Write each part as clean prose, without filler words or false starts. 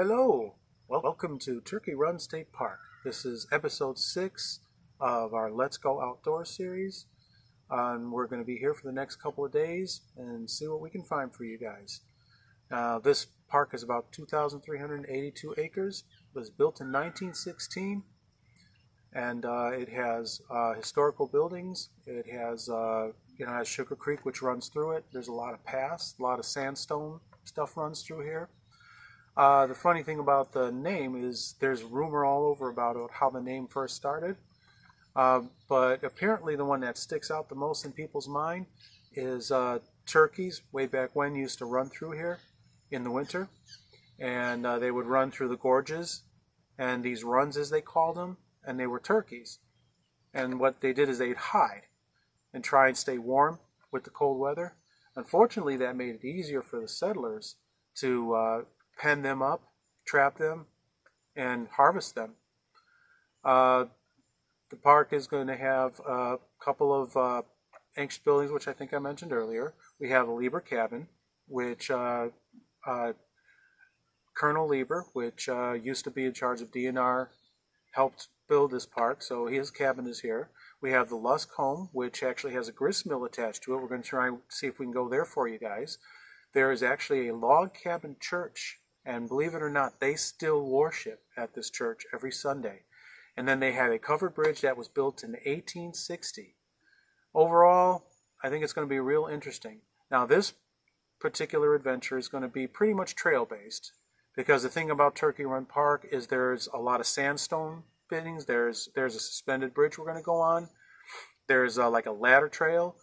Hello, welcome to Turkey Run State Park. This is episode 6 of our Let's Go Outdoors series. We're going to be here for the next couple of days and see what we can find for you guys. This park is about 2,382 acres. It was built in 1916, and it has historical buildings. It has, has Sugar Creek, which runs through it. There's a lot of paths, a lot of sandstone stuff runs through here. The funny thing about the name is there's rumor all over about how the name first started. But apparently the one that sticks out the most in people's mind is turkeys way back when used to run through here in the winter. And they would run through the gorges and these runs, as they called them, and they were turkeys. And what they did is they'd hide and try and stay warm with the cold weather. Unfortunately, that made it easier for the settlers to pen them up, trap them, and harvest them. The park is going to have a couple of ancient buildings, which I think I mentioned earlier. We have a Lieber cabin, which Colonel Lieber, which used to be in charge of DNR, helped build this park, so his cabin is here. We have the Lusk home, which actually has a grist mill attached to it. We're going to try and see if we can go there for you guys. There is actually a log cabin church, and believe it or not, they still worship at this church every Sunday. And then they have a covered bridge that was built in 1860. Overall, I think it's going to be real interesting. Now, this particular adventure is going to be pretty much trail-based, because the thing about Turkey Run Park is there's a lot of sandstone fittings. There's a suspended bridge we're going to go on. There's like a ladder trail.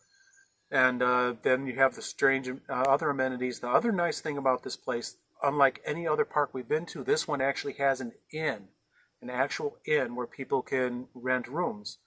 And then you have the strange other amenities. The other nice thing about this place, unlike any other park we've been to, this one actually has an inn, an actual inn where people can rent rooms.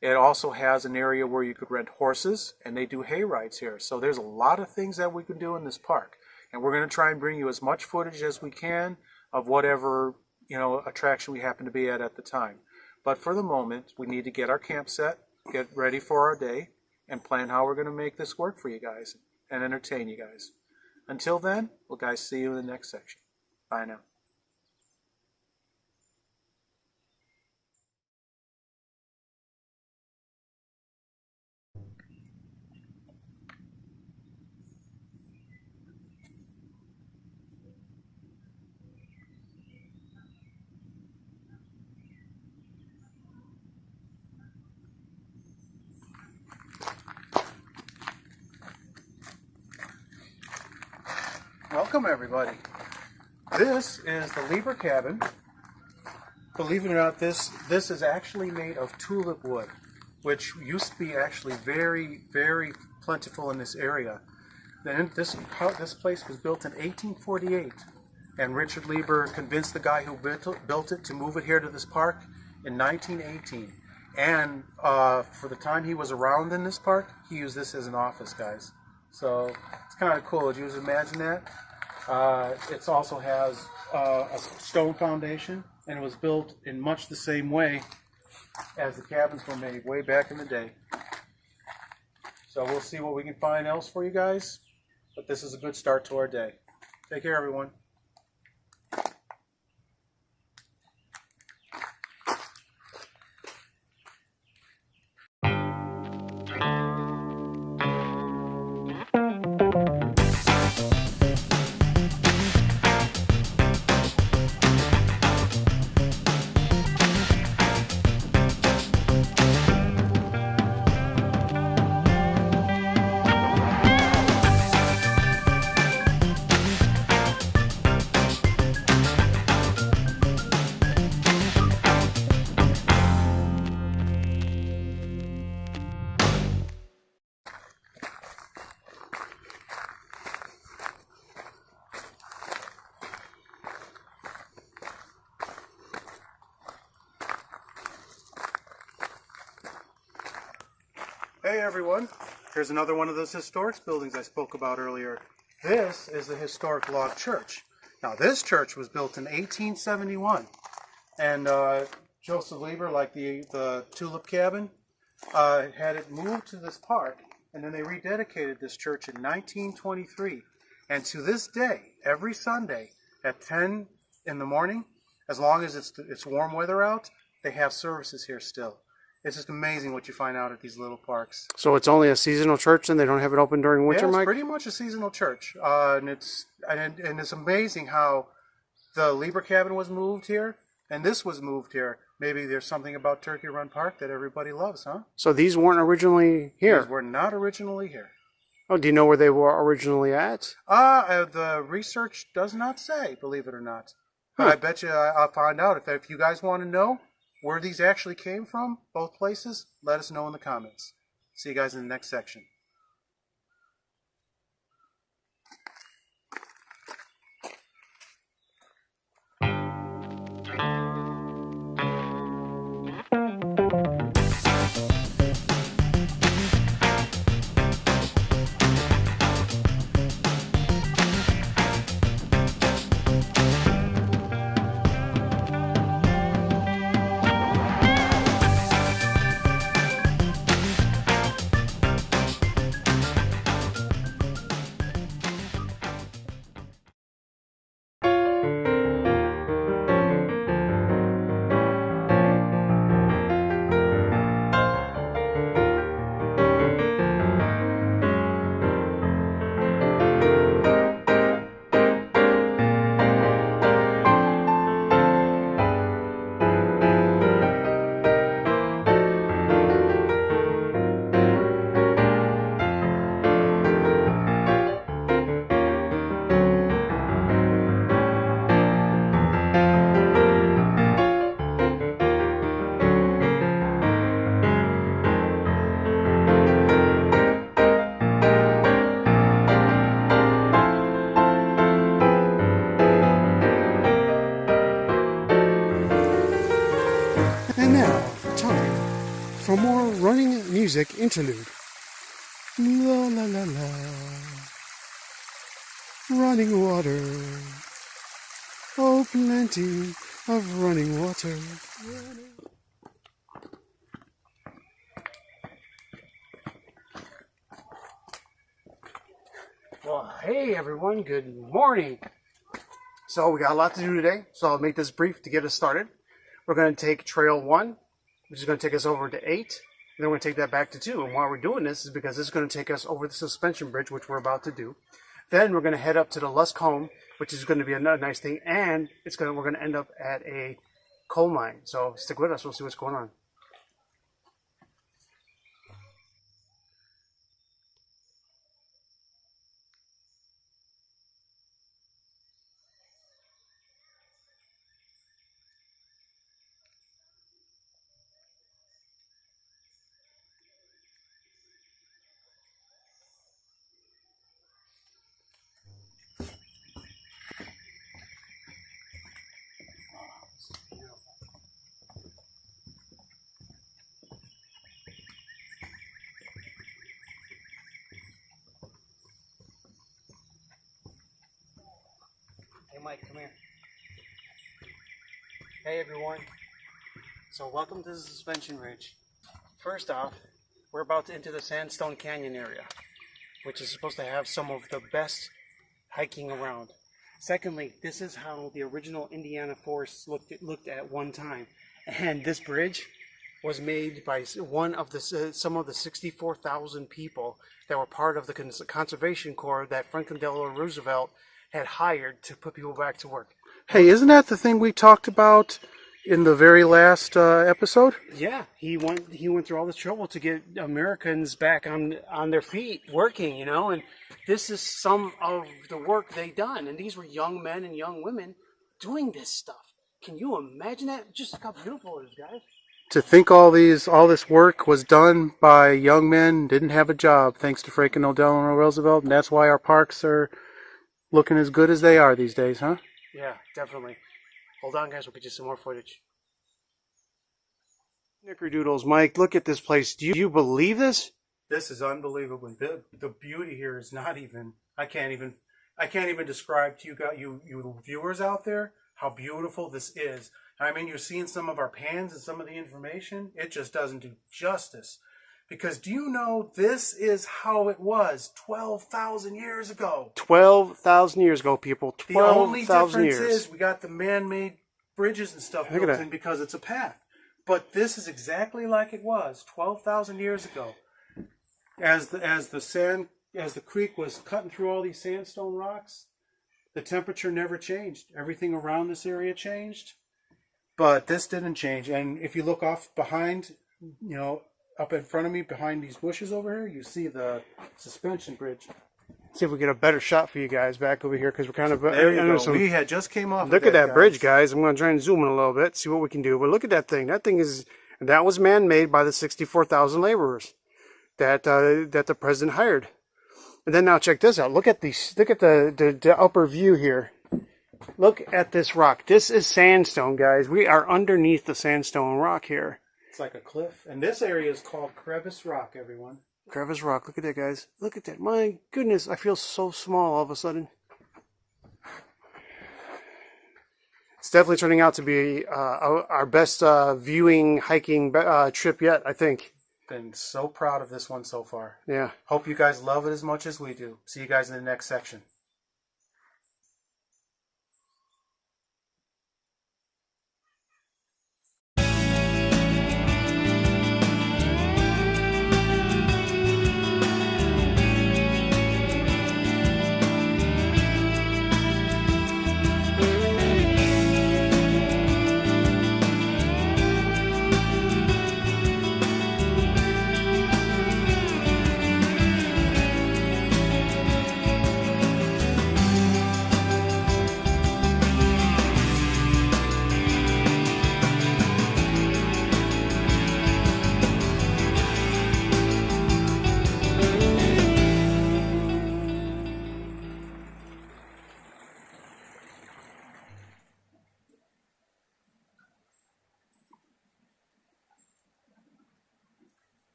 It also has an area where you could rent horses, and they do hay rides here. So there's a lot of things that we can do in this park. And we're going to try and bring you as much footage as we can of whatever, attraction we happen to be at the time. But for the moment, we need to get our camp set, get ready for our day, and plan how we're going to make this work for you guys and entertain you guys. Until then, we'll guys see you in the next section. Bye now. Welcome everybody. This is the Lieber cabin. Believe it or not, this is actually made of tulip wood, which used to be actually very, very plentiful in this area. Then this place was built in 1848, and Richard Lieber convinced the guy who built it to move it here to this park in 1918. And for the time he was around in this park, he used this as an office, guys. So it's kind of cool. Did you imagine that? It also has a stone foundation, and it was built in much the same way as the cabins were made way back in the day. So we'll see what we can find else for you guys, but this is a good start to our day. Take care, everyone. Hey everyone, here's another one of those historic buildings I spoke about earlier. This is the historic log church. Now this church was built in 1871, and Joseph Lieber, like the tulip cabin, had it moved to this park, and then they rededicated this church in 1923. And to this day, every Sunday at 10 in the morning, as long as it's warm weather out, they have services here still. It's just amazing what you find out at these little parks. So it's only a seasonal church, and they don't have it open during winter, Yeah, it's Mike? pretty much a seasonal church, and it's amazing how the Lieber cabin was moved here, and this was moved here. Maybe there's something about Turkey Run Park that everybody loves, huh? So these weren't originally here? These were not originally here. Oh, do you know where they were originally at? The research does not say, believe it or not. But I bet you I'll find out. If you guys want to know where these actually came from, both places, let us know in the comments. See you guys in the next section. And now, time for more running music interlude. La la la la. Running water. Oh, plenty of running water. Well, hey everyone, good morning. So we got a lot to do today, so I'll make this brief to get us started. We're going to take trail 1, which is going to take us over to 8, and then we're going to take that back to 2. And why we're doing this is because this is going to take us over the suspension bridge, which we're about to do. Then we're going to head up to the Lusk home, which is going to be another nice thing, and we're going to end up at a coal mine. So stick with us, we'll see what's going on. Hey Mike, come here. Hey everyone. So welcome to the suspension ridge. First off, we're about to enter the Sandstone Canyon area, which is supposed to have some of the best hiking around. Secondly, this is how the original Indiana forests looked at one time. And this bridge was made by some of the 64,000 people that were part of the Conservation Corps that Franklin Delano Roosevelt had hired to put people back to work. Hey, isn't that the thing we talked about in the very last episode? Yeah, he went through all this trouble to get Americans back on their feet working, you know, and this is some of the work they done. And these were young men and young women doing this stuff. Can you imagine that? Just look how beautiful it is, guys. To think all this work was done by young men, didn't have a job, thanks to Franklin Delano Roosevelt, and that's why our parks are looking as good as they are these days, huh? Yeah, definitely. Hold on, guys. We'll get you some more footage. Knickerdoodles, Mike, look at this place. Do you believe this? This is unbelievable. The beauty here is not even. I can't even describe to you viewers out there how beautiful this is. I mean, you're seeing some of our pans and some of the information. It just doesn't do justice, Because do you know this is how it was 12,000 years ago? 12,000 years ago, people. The only 12,000 difference years. is we got the man-made bridges and stuff Look at built that. in because it's a path. But this is exactly like it was 12,000 years ago. As the creek was cutting through all these sandstone rocks, the temperature never changed. Everything around this area changed, but this didn't change. And if you look off behind, you know, up in front of me, behind these bushes over here, you see the suspension bridge. See if we get a better shot for you guys back over here, because we're kind of... There you go. We had just came off. Look at that bridge, guys. I'm going to try and zoom in a little bit, see what we can do. But look at that thing. That thing is... That was man-made by the 64,000 laborers that the president hired. And then now check this out. Look at these. Look at the upper view here. Look at this rock. This is sandstone, guys. We are underneath the sandstone rock here. It's like a cliff. And this area is called Crevice Rock, everyone. Crevice Rock. Look at that, guys. Look at that. My goodness, I feel so small all of a sudden. It's definitely turning out to be our best viewing, hiking trip yet, I think. Been so proud of this one so far. Yeah. Hope you guys love it as much as we do. See you guys in the next section.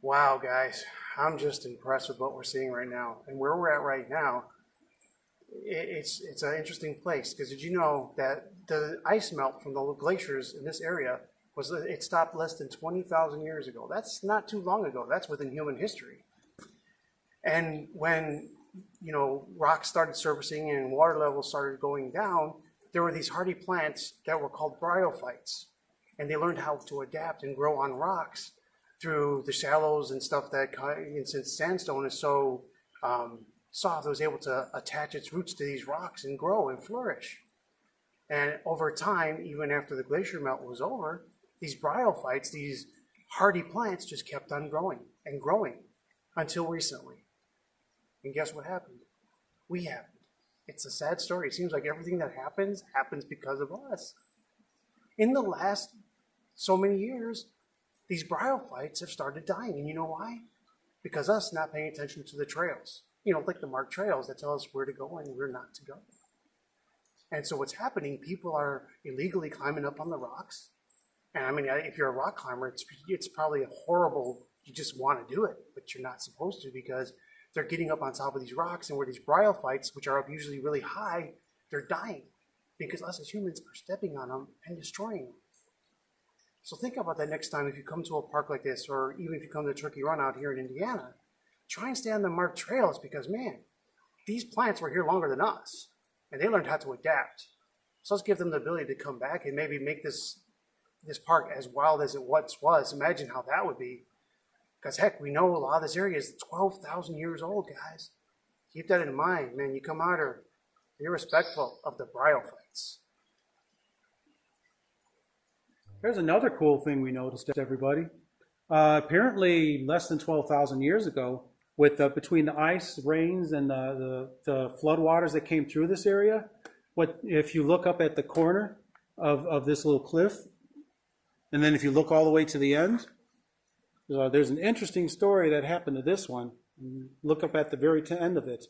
Wow, guys, I'm just impressed with what we're seeing right now. And where we're at right now, it's an interesting place, because did you know that the ice melt from the glaciers in this area it stopped less than 20,000 years ago? That's not too long ago. That's within human history. And when, you know, rocks started surfacing and water levels started going down, there were these hardy plants that were called bryophytes. And they learned how to adapt and grow on rocks through the shallows and stuff that, and since sandstone is so soft, it was able to attach its roots to these rocks and grow and flourish. And over time, even after the glacier melt was over, these bryophytes, these hardy plants, just kept on growing and growing until recently. And guess what happened? We happened. It's a sad story. It seems like everything that happens because of us. In the last so many years, these bryophytes have started dying. And you know why? Because us not paying attention to the trails. You know, like the marked trails that tell us where to go and where not to go. And so what's happening, people are illegally climbing up on the rocks. And I mean, if you're a rock climber, it's probably a horrible, you just want to do it, but you're not supposed to, because they're getting up on top of these rocks, and where these bryophytes, which are up usually really high, they're dying because us as humans are stepping on them and destroying them. So think about that next time if you come to a park like this, or even if you come to Turkey Run out here in Indiana. Try and stay on the marked trails, because, man, these plants were here longer than us, and they learned how to adapt. So let's give them the ability to come back and maybe make this park as wild as it once was. Imagine how that would be. Because, heck, we know a lot of this area is 12,000 years old, guys. Keep that in mind, man. You come out here, be respectful of the bryophytes. Here's another cool thing we noticed, everybody. Apparently, less than 12,000 years ago, with between the ice, rains, and the flood waters that came through this area, if you look up at the corner of this little cliff, and then if you look all the way to the end, there's an interesting story that happened to this one. Look up at the very end of it.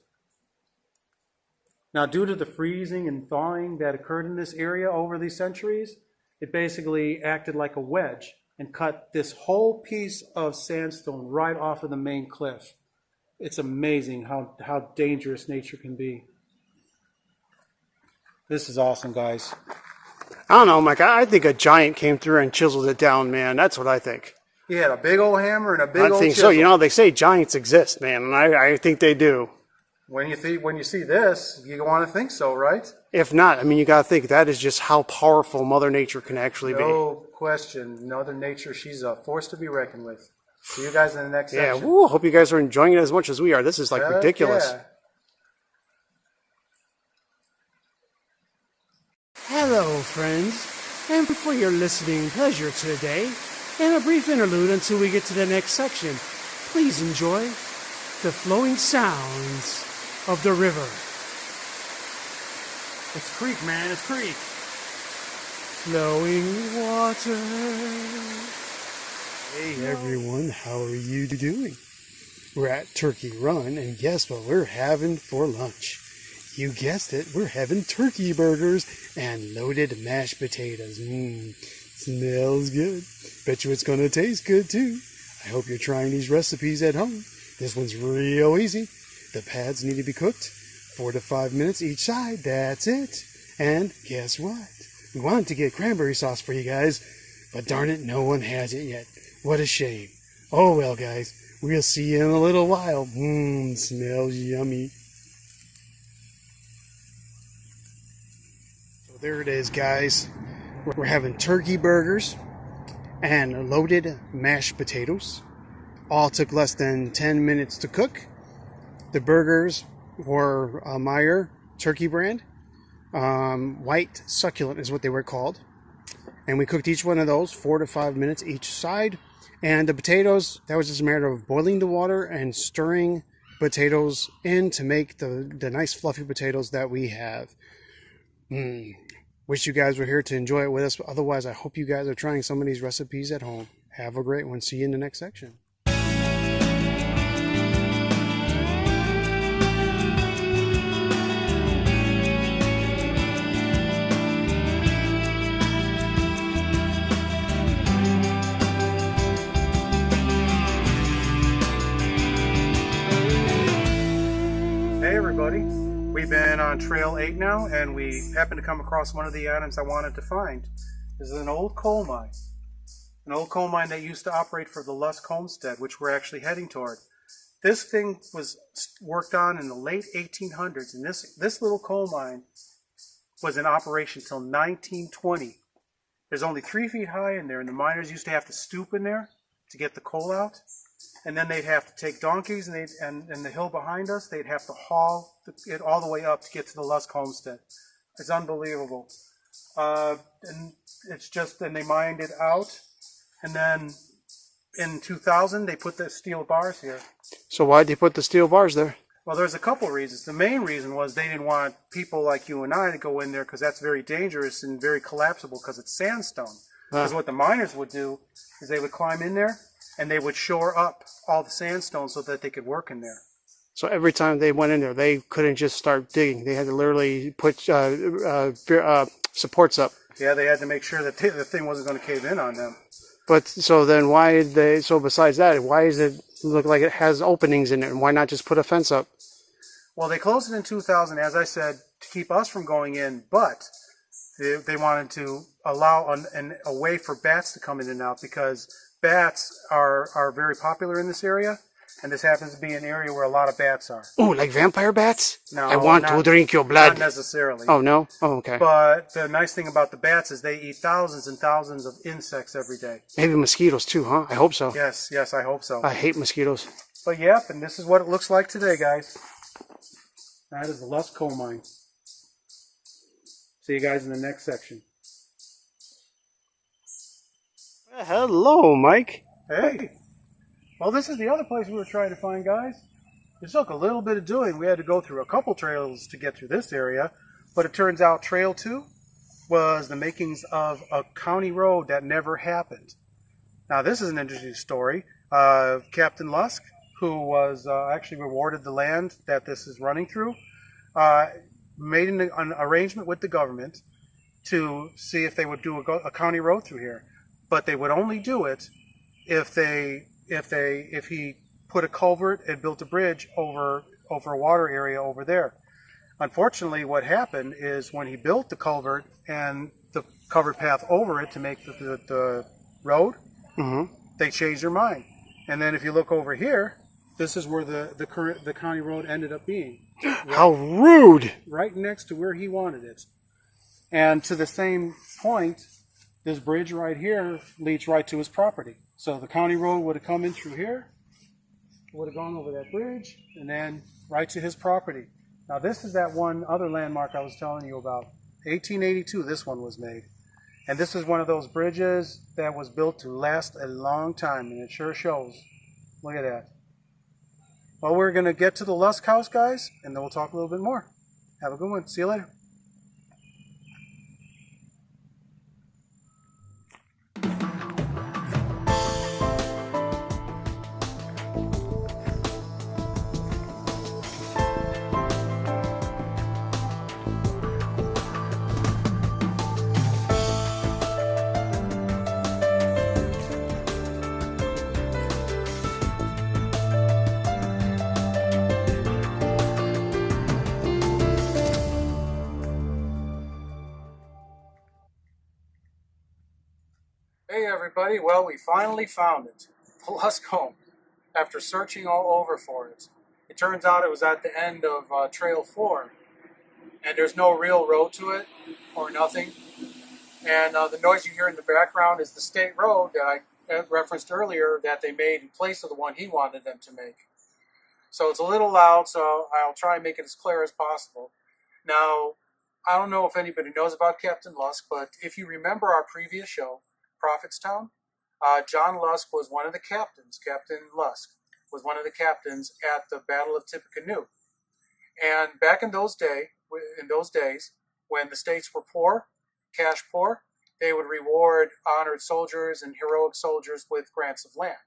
Now, due to the freezing and thawing that occurred in this area over these centuries, it basically acted like a wedge and cut this whole piece of sandstone right off of the main cliff. It's amazing how dangerous nature can be. This is awesome, guys. I don't know, Mike. I think a giant came through and chiseled it down, man. That's what I think. He had a big old hammer and a big I old think chisel. so. You know, they say giants exist, man, and I think they do. When you see this, you want to think so, right? If not, I mean, you got to think that is just how powerful Mother Nature can actually be. No question. Mother Nature, she's a force to be reckoned with. See you guys in the next Yeah, section. woo, hope you guys are enjoying it as much as we are. This is like ridiculous. Yeah. Hello, friends, and for your listening pleasure today, and a brief interlude until we get to the next section, please enjoy the flowing sounds of the river. It's creek, man. It's creek. Flowing water. Hey everyone, how are you doing? We're at Turkey Run, and guess what we're having for lunch? You guessed it, we're having turkey burgers and loaded mashed potatoes. Smells good. Bet you it's gonna taste good too. I hope you're trying these recipes at home. This one's real easy. The pads need to be cooked 4 to 5 minutes each side. That's it. And guess what? We wanted to get cranberry sauce for you guys, but darn it, no one has it yet. What a shame. Oh well, guys, we'll see you in a little while. Smells yummy. So there it is, guys. We're having turkey burgers and loaded mashed potatoes. All took less than 10 minutes to cook. The burgers were a Meyer turkey brand. White succulent is what they were called. And we cooked each one of those 4 to 5 minutes each side. And the potatoes, that was just a matter of boiling the water and stirring potatoes in to make the nice fluffy potatoes that we have. Wish you guys were here to enjoy it with us. But otherwise, I hope you guys are trying some of these recipes at home. Have a great one. See you in the next section. Hey everybody, we've been on Trail 8 now, and we happened to come across one of the items I wanted to find. This is an old coal mine. An old coal mine that used to operate for the Lusk homestead, which we're actually heading toward. This thing was worked on in the late 1800s, and this little coal mine was in operation till 1920. There's only 3 feet high in there, and the miners used to have to stoop in there to get the coal out. And then they'd have to take donkeys, and the hill behind us, they'd have to haul it all the way up to get to the Lusk homestead. It's unbelievable. And it's just, then they mined it out. And then in 2000, they put the steel bars here. So why'd they put the steel bars there? Well, there's a couple reasons. The main reason was they didn't want people like you and I to go in there because that's very dangerous and very collapsible because it's sandstone. Because what the miners would do is they would climb in there and they would shore up all the sandstone so that they could work in there. So every time they went in there, they couldn't just start digging. They had to literally put supports up. Yeah, they had to make sure that the thing wasn't going to cave in on them. But so then why did they, so besides that, why does it look like it has openings in it? And why not just put a fence up? Well, they closed it in 2000, as I said, to keep us from going in, but they wanted to allow a way for bats to come in and out because bats are very popular in this area, and this happens to be an area where a lot of bats are. Oh, like vampire bats? No, I want to drink your blood. Not necessarily. Oh, no? Oh, okay. But the nice thing about the bats is they eat thousands and thousands of insects every day. Maybe mosquitoes too, huh? I hope so. Yes, I hope so. I hate mosquitoes. But yep, and this is what it looks like today, guys. That is the Lusk coal mine. See you guys in the next section. Hello, Mike. Hey. Well, this is the other place we were trying to find, guys. It took a little bit of doing. We had to go through a couple trails to get through this area, but it turns out Trail 2 was the makings of a county road that never happened. Now, this is an interesting story. Captain Lusk, who was actually rewarded the land that this is running through, made an arrangement with the government to see if they would do a county road through here. But they would only do it if he put a culvert and built a bridge over a water area over there. Unfortunately, what happened is when he built the culvert and the covered path over it to make the road, they changed their mind. And then if you look over here, this is where the county road ended up being. How rude! Right next to where he wanted it. And to the same point, this bridge right here leads right to his property. So the county road would have come in through here, would have gone over that bridge, and then right to his property. Now this is that one other landmark I was telling you about. 1882 this one was made. And this is one of those bridges that was built to last a long time, and it sure shows. Look at that. Well, we're going to get to the Lusk house, guys, and then we'll talk a little bit more. Have a good one. See you later. Hey everybody, well we finally found it, the Lusk home, after searching all over for it. It turns out it was at the end of Trail 4, and there's no real road to it, or nothing. And the noise you hear in the background is the state road that I referenced earlier that they made in place of the one he wanted them to make. So it's a little loud, so I'll try and make it as clear as possible. Now, I don't know if anybody knows about Captain Lusk, but if you remember our previous show, Prophetstown, John Lusk was one of the captains. Captain Lusk was one of the captains at the Battle of Tippecanoe. And back in those days, when the states were poor, cash poor, they would reward honored soldiers and heroic soldiers with grants of land.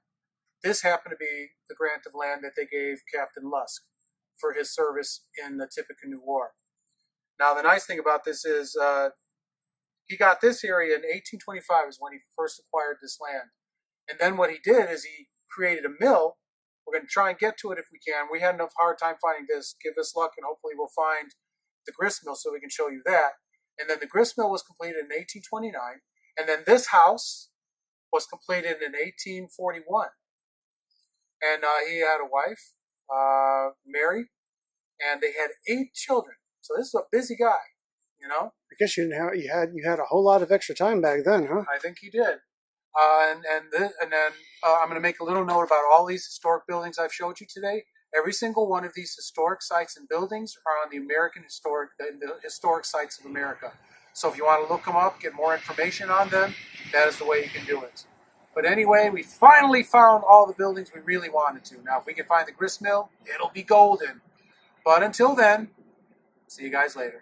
This happened to be the grant of land that they gave Captain Lusk for his service in the Tippecanoe War. Now, the nice thing about this is he got this area in 1825 is when he first acquired this land. And then what he did is he created a mill. We're going to try and get to it if we can. We had enough hard time finding this. Give us luck and hopefully we'll find the grist mill so we can show you that. And then the grist mill was completed in 1829. And then this house was completed in 1841. And he had a wife, Mary, and they had 8 children. So this is a busy guy, you know? I guess you had a whole lot of extra time back then, huh? I think he did. And then I'm going to make a little note about all these historic buildings I've showed you today. Every single one of these historic sites and buildings are on the historic sites of America. So if you want to look them up, get more information on them, that is the way you can do it. But anyway, we finally found all the buildings we really wanted to. Now, if we can find the grist mill, it'll be golden. But until then, see you guys later.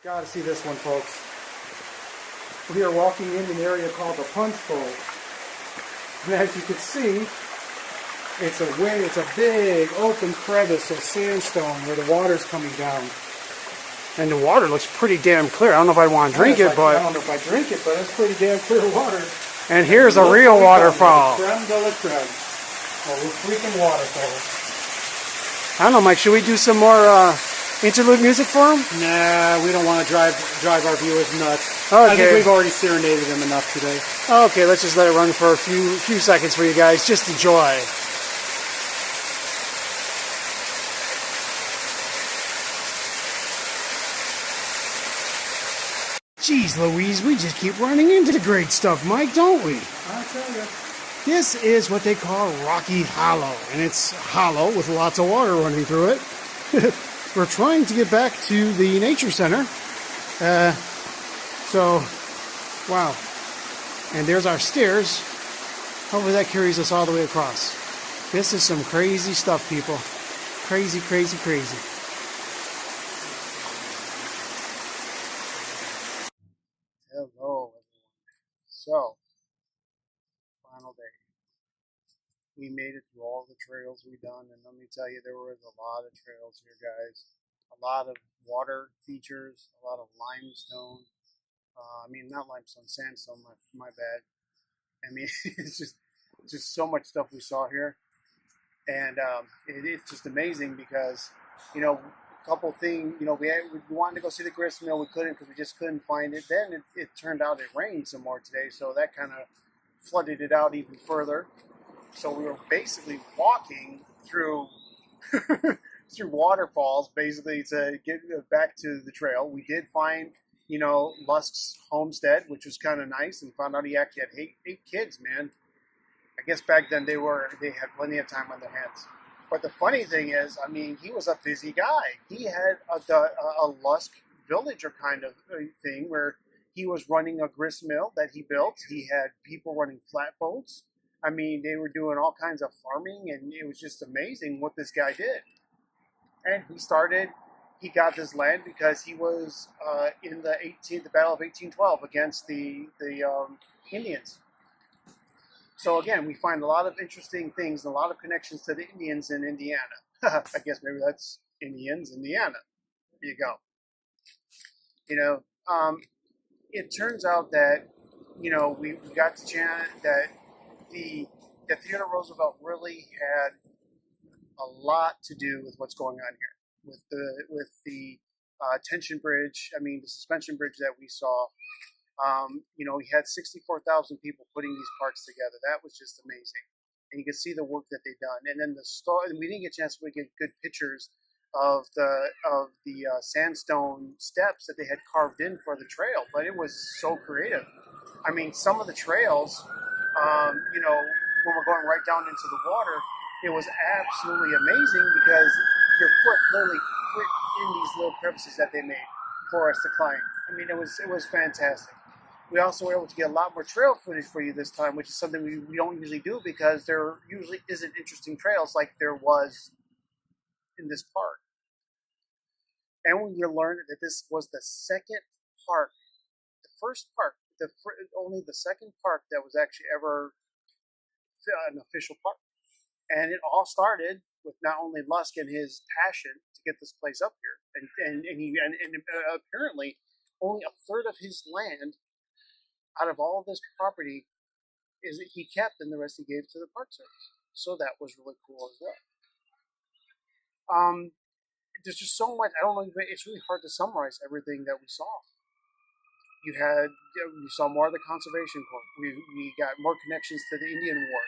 Gotta see this one, folks. We are walking in an area called the Punch Bowl. And as you can see, it's a big open crevice of sandstone where the water's coming down. And the water looks pretty damn clear. I don't know if I want to drink it, but... I don't know if I drink it, but it's pretty damn clear water. And here's a real waterfall. Creme de la creme. Oh, we're freaking waterfalls. I don't know, Mike, should we do some more interlude music for them? Nah, we don't want to drive our viewers nuts. Okay. I think we've already serenaded them enough today. Okay, let's just let it run for a few seconds for you guys. Just enjoy. Jeez Louise, we just keep running into the great stuff, Mike, don't we? I tell you. This is what they call Rocky Hollow, and it's hollow with lots of water running through it. We're trying to get back to the nature center. So, wow. And there's our stairs. Hopefully that carries us all the way across. This is some crazy stuff, people. Crazy, crazy, crazy. Hello, everyone. So, final day. We made it through all the trails we've done, and let me tell you, there was a lot of trails here, guys. A lot of water features, a lot of limestone. Not limestone, sandstone, my bad. I mean, it's just so much stuff we saw here. And it's just amazing because, a couple things, we wanted to go see the grist mill. We couldn't because we just couldn't find it. Then it turned out it rained some more today, so that kind of flooded it out even further. So we were basically walking through through waterfalls, basically, to get back to the trail. We did find, Lusk's homestead, which was kind of nice, and found out he actually had eight kids, man. I guess back then they had plenty of time on their hands. But the funny thing is, he was a busy guy. He had a Lusk villager kind of thing where he was running a grist mill that he built. He had people running flatboats. They were doing all kinds of farming, and it was just amazing what this guy did. And he got this land because he was in the Battle of 1812 against the Indians. So again, we find a lot of interesting things and a lot of connections to the Indians in Indiana. I guess maybe that's Indians, Indiana. There you go. It turns out that, we got to chant that the Theodore Roosevelt really had a lot to do with what's going on here, with the tension bridge. The suspension bridge that we saw. He had 64,000 people putting these parks together. That was just amazing, and you could see the work that they've done. And then we didn't get a chance to get good pictures of the sandstone steps that they had carved in for the trail, but it was so creative. Some of the trails, when we're going right down into the water, it was absolutely amazing because your foot literally fit in these little crevices that they made for us to climb. It was fantastic. We also were able to get a lot more trail footage for you this time, which is something we don't usually do because there usually isn't interesting trails like there was in this park. And we learned that this was the second park, the first park, only the second park that was actually ever an official park. And it all started with not only Lusk and his passion to get this place up here, and apparently only a third of his land out of all of this property is that he kept, and the rest he gave to the Park Service. So that was really cool as well. There's just so much. I don't know. It's really hard to summarize everything that we saw. We saw more of the Conservation Corps. We got more connections to the Indian War.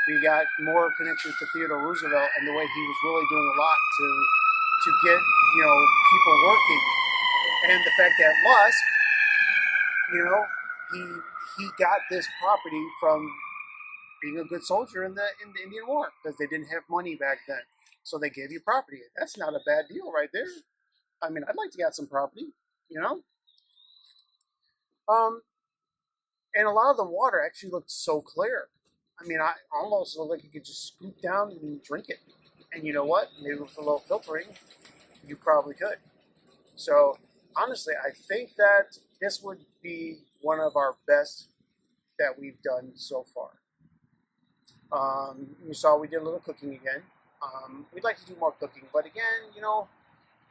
We got more connections to Theodore Roosevelt and the way he was really doing a lot to get people working, and the fact that Lusk, he got this property from being a good soldier in the Indian War because they didn't have money back then, so they gave you property. That's not a bad deal right there. I'd like to get some property, And a lot of the water actually looked so clear. I almost looked like you could just scoop down and drink it. And you know what? Maybe with a little filtering, you probably could. So, honestly, I think that this would be one of our best that we've done so far. You saw we did a little cooking again. We'd like to do more cooking, but again,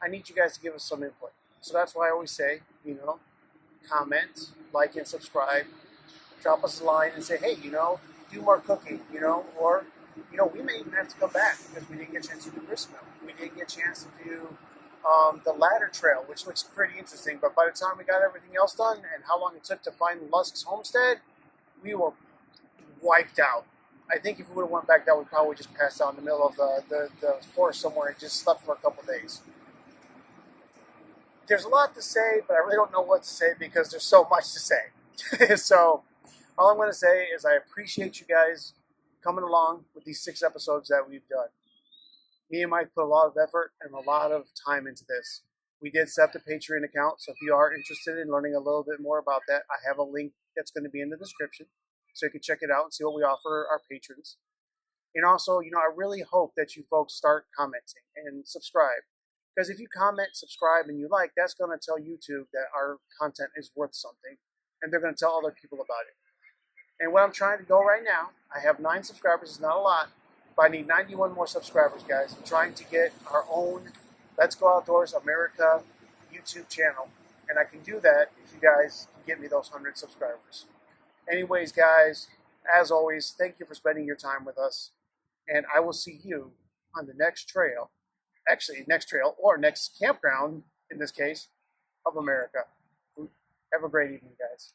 I need you guys to give us some input. So that's why I always say, comment, like, and subscribe. Drop us a line and say, hey, do more cooking, or, we may even have to come back because we didn't get a chance to do grist mill. We didn't get a chance to do the ladder trail, which looks pretty interesting. But by the time we got everything else done and how long it took to find Lusk's homestead, we were wiped out. I think if we would have went back down, we'd probably just passed out in the middle of the forest somewhere and just slept for a couple days. There's a lot to say, but I really don't know what to say because there's so much to say. So all I'm going to say is I appreciate you guys coming along with these 6 episodes that we've done. Me and Mike put a lot of effort and a lot of time into this. We did set up the Patreon account, so if you are interested in learning a little bit more about that, I have a link that's going to be in the description, so you can check it out and see what we offer our patrons. And also, I really hope that you folks start commenting and subscribe. Because if you comment, subscribe, and you like, that's going to tell YouTube that our content is worth something. And they're going to tell other people about it. And what I'm trying to go right now, I have 9 subscribers. It's not a lot, but I need 91 more subscribers, guys. I'm trying to get our own Let's Go Outdoors America YouTube channel. And I can do that if you guys can get me those 100 subscribers. Anyways, guys, as always, thank you for spending your time with us. And I will see you on the next trail. Actually, next trail or next campground, in this case, of America. Have a great evening, guys.